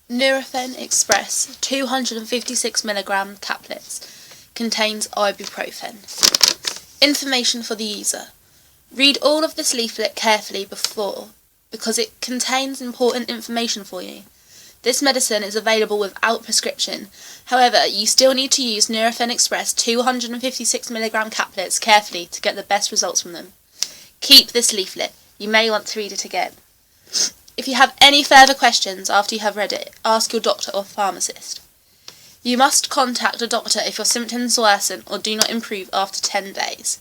Nurofen Express 256mg caplets contains ibuprofen. Information for the user. Read all of this leaflet carefully because it contains important information for you. This medicine is available without prescription. However, you still need to use Nurofen Express 256mg caplets carefully to get the best results from them. Keep this leaflet. You may want to read it again. If you have any further questions after you have read it, ask your doctor or pharmacist. You must contact a doctor if your symptoms worsen or do not improve after 10 days.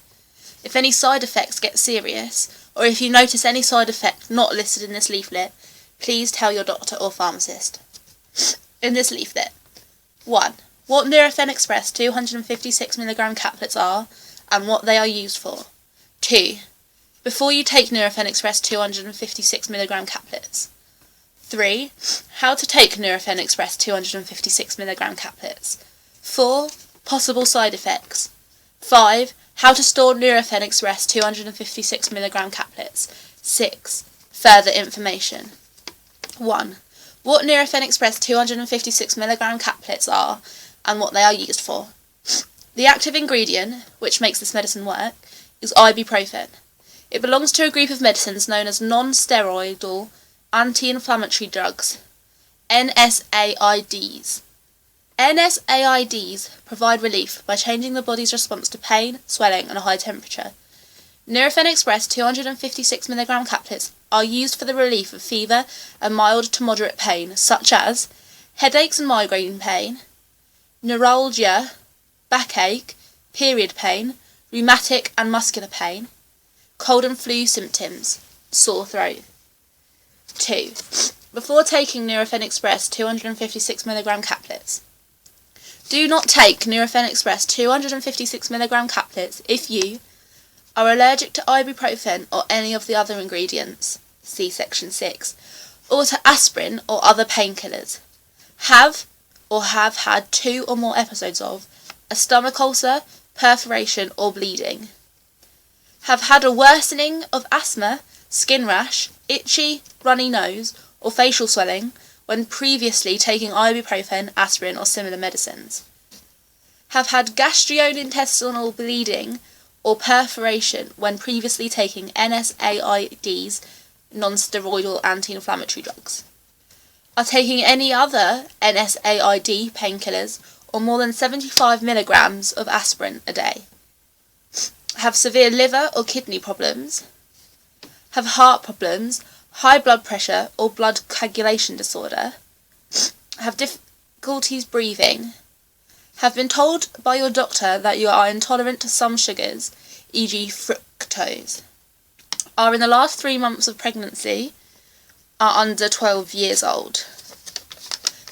If any side effects get serious, or if you notice any side effect not listed in this leaflet, please tell your doctor or pharmacist. In this leaflet: 1. What Nurofen Express 256mg caplets are and what they are used for. 2. Before you take Nurofen Express 256mg caplets. 3. How to take Nurofen Express 256mg caplets. 4. Possible side effects. 5. How to store Nurofen Express 256mg caplets. 6. Further information. 1. What Nurofen Express 256mg caplets are and what they are used for. The active ingredient, which makes this medicine work, is ibuprofen. It belongs to a group of medicines known as non-steroidal anti-inflammatory drugs, NSAIDs. NSAIDs provide relief by changing the body's response to pain, swelling and a high temperature. Nurofen Express 256mg caplets are used for the relief of fever and mild to moderate pain, such as headaches and migraine pain, neuralgia, backache, period pain, rheumatic and muscular pain, cold and flu symptoms, sore throat. 2. Before taking Nurofen Express 256mg caplets. Do not take Nurofen Express 256mg caplets if you are allergic to ibuprofen or any of the other ingredients, see section 6, or to aspirin or other painkillers, have or have had 2 or more episodes of a stomach ulcer, perforation or bleeding, have had a worsening of asthma, skin rash, itchy, runny nose or facial swelling when previously taking ibuprofen, aspirin or similar medicines, have had gastrointestinal bleeding or perforation when previously taking NSAIDs, non-steroidal anti-inflammatory drugs, are taking any other NSAID painkillers or more than 75mg of aspirin a day, have severe liver or kidney problems, have heart problems, high blood pressure or blood coagulation disorder, have difficulties breathing, have been told by your doctor that you are intolerant to some sugars, e.g. fructose, are in the last 3 months of pregnancy, are under 12 years old.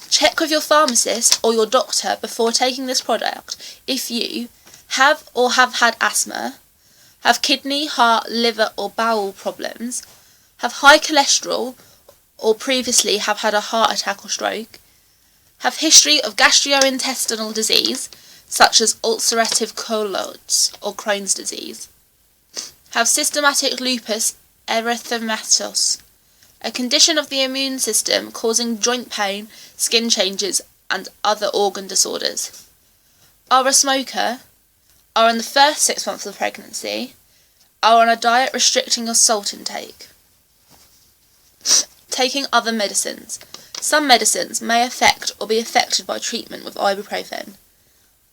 Check with your pharmacist or your doctor before taking this product if you have or have had asthma, have kidney, heart, liver or bowel problems, have high cholesterol or previously have had a heart attack or stroke, have history of gastrointestinal disease such as ulcerative colitis or Crohn's disease, have systematic lupus erythematosus, a condition of the immune system causing joint pain, skin changes and other organ disorders, are a smoker, are in the first 6 months of pregnancy, are on a diet restricting your salt intake. Taking other medicines. Some medicines may affect or be affected by treatment with ibuprofen.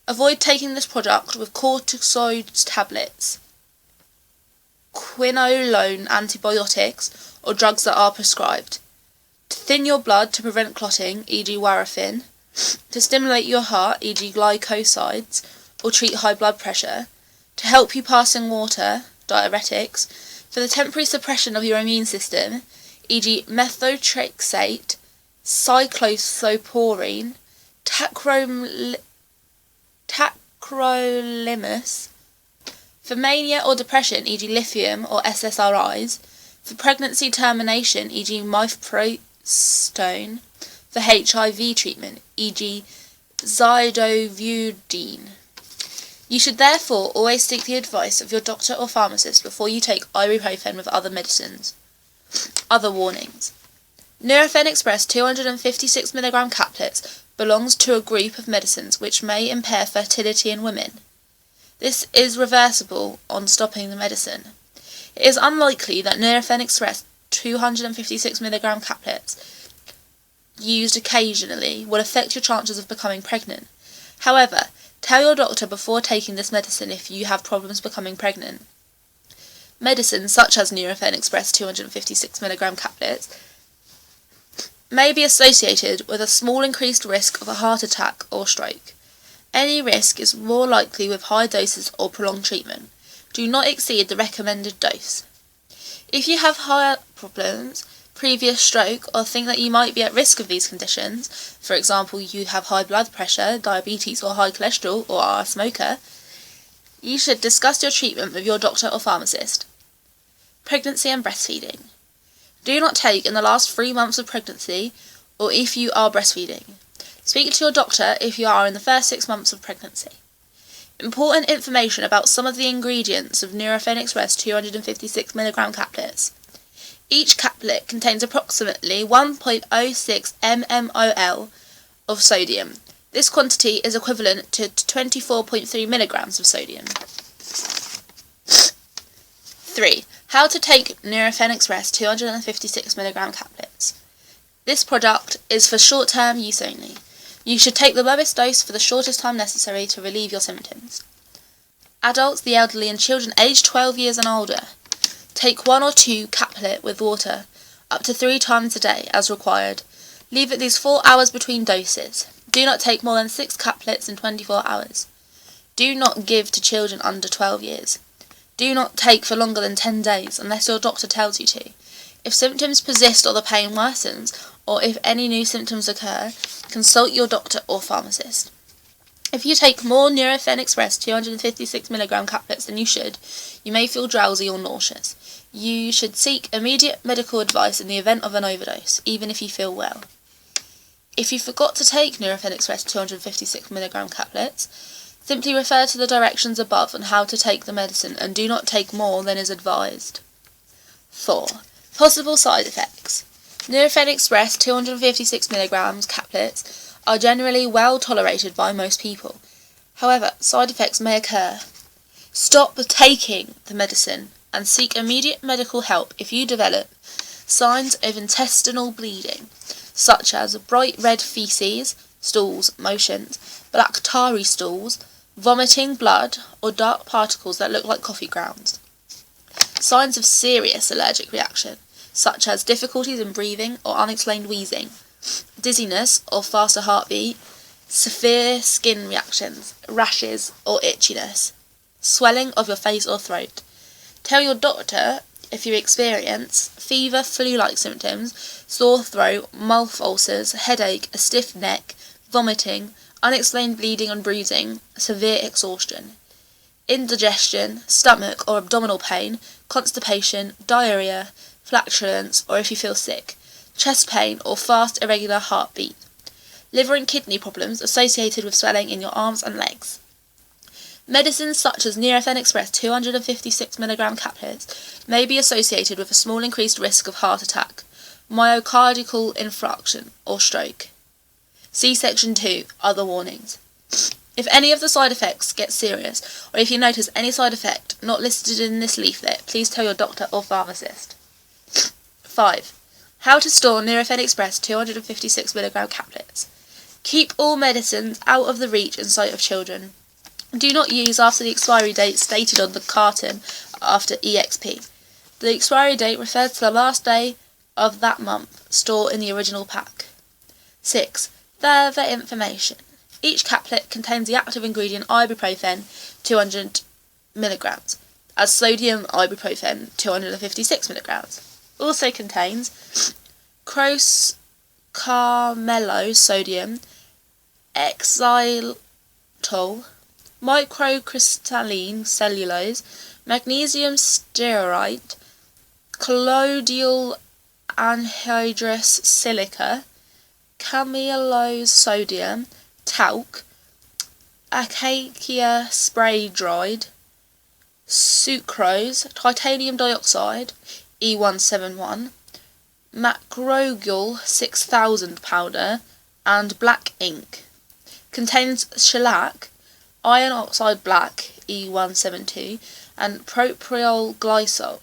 Avoid taking this product with corticosteroid tablets, quinolone antibiotics or drugs that are prescribed. To thin your blood to prevent clotting, e.g. warfarin, to stimulate your heart, e.g. glycosides, or treat high blood pressure, to help you pass in water, diuretics, for the temporary suppression of your immune system, e.g. methotrexate, cyclosporine, tacrolimus, for mania or depression, e.g. lithium or SSRIs, for pregnancy termination, e.g. mifepristone, for HIV treatment, e.g. zidovudine. You should therefore always seek the advice of your doctor or pharmacist before you take ibuprofen with other medicines. Other warnings. Nurofen Express 256mg caplets belongs to a group of medicines which may impair fertility in women. This is reversible on stopping the medicine. It is unlikely that Nurofen Express 256mg caplets used occasionally will affect your chances of becoming pregnant. However, tell your doctor before taking this medicine if you have problems becoming pregnant. Medicines such as Nurofen Express 256mg caplets may be associated with a small increased risk of a heart attack or stroke. Any risk is more likely with high doses or prolonged treatment. Do not exceed the recommended dose. If you have heart problems, previous stroke, or think that you might be at risk of these conditions, for example you have high blood pressure, diabetes or high cholesterol, or are a smoker, you should discuss your treatment with your doctor or pharmacist. Pregnancy and breastfeeding. Do not take in the last 3 months of pregnancy or if you are breastfeeding. Speak to your doctor if you are in the first 6 months of pregnancy. Important information about some of the ingredients of Nurofen Express 256mg caplets. Each caplet contains approximately 1.06 mmol of sodium. This quantity is equivalent to 24.3 milligrams of sodium. 3. How to take Nurofen Express 256mg caplets. This product is for short-term use only. You should take the lowest dose for the shortest time necessary to relieve your symptoms. Adults, the elderly and children aged 12 years and older. Take 1 or 2 caplet with water, up to 3 times a day as required. Leave at least 4 hours between doses. Do not take more than 6 caplets in 24 hours. Do not give to children under 12 years. Do not take for longer than 10 days unless your doctor tells you to. If symptoms persist or the pain worsens, or if any new symptoms occur, consult your doctor or pharmacist. If you take more Nurofen Express 256mg caplets than you should, you may feel drowsy or nauseous. You should seek immediate medical advice in the event of an overdose, even if you feel well. If you forgot to take Nurofen Express 256mg caplets, simply refer to the directions above on how to take the medicine and do not take more than is advised. 4. Possible side effects. Nurofen Express 256mg caplets are generally well tolerated by most people. However, side effects may occur. Stop taking the medicine and seek immediate medical help if you develop signs of intestinal bleeding, such as bright red feces, stools, motions, black tarry stools, vomiting blood, or dark particles that look like coffee grounds. Signs of serious allergic reaction, such as difficulties in breathing or unexplained wheezing, dizziness or faster heartbeat, severe skin reactions, rashes or itchiness, swelling of your face or throat. Tell your doctor if you experience fever, flu-like symptoms, sore throat, mouth ulcers, headache, a stiff neck, vomiting, unexplained bleeding and bruising, severe exhaustion, indigestion, stomach or abdominal pain, constipation, diarrhea, flatulence, or if you feel sick, chest pain or fast irregular heartbeat, liver and kidney problems associated with swelling in your arms and legs. Medicines such as Nurofen Express 256mg caplets may be associated with a small increased risk of heart attack, myocardial infarction or stroke. See Section 2, Other Warnings. If any of the side effects get serious, or if you notice any side effect not listed in this leaflet, please tell your doctor or pharmacist. 5. How to store Nurofen Express 256mg caplets. Keep all medicines out of the reach and sight of children. Do not use after the expiry date stated on the carton after EXP. The expiry date refers to the last day of that month. Store in the original pack. 6. Further information. Each caplet contains the active ingredient ibuprofen 200mg, as sodium ibuprofen 256mg. Also contains carmelo sodium, xylitol, microcrystalline cellulose, magnesium stearate, colloidal anhydrous silica, camellose sodium, talc, acacia spray dried, sucrose, titanium dioxide, E171, macrogel 6000 powder, and black ink. Contains shellac, iron oxide black E172, and propyl glycol.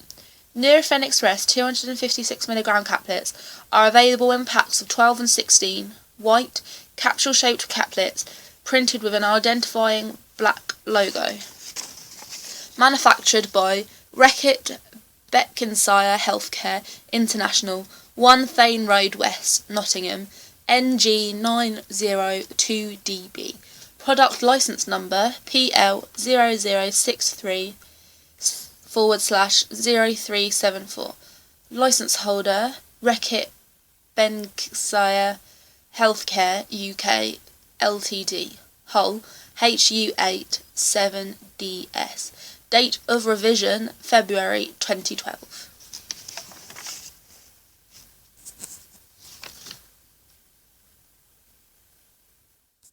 Nurofen Express 256mg caplets are available in packs of 12 and 16, white, capsule-shaped caplets printed with an identifying black logo. Manufactured by Reckitt Beckensire Healthcare International, 1 Thane Road West, Nottingham, NG902DB. Product license number PL0063/0374. License holder Reckitt Beckensire Healthcare UK Ltd. Hull HU8 7DS. Date of revision February 2012.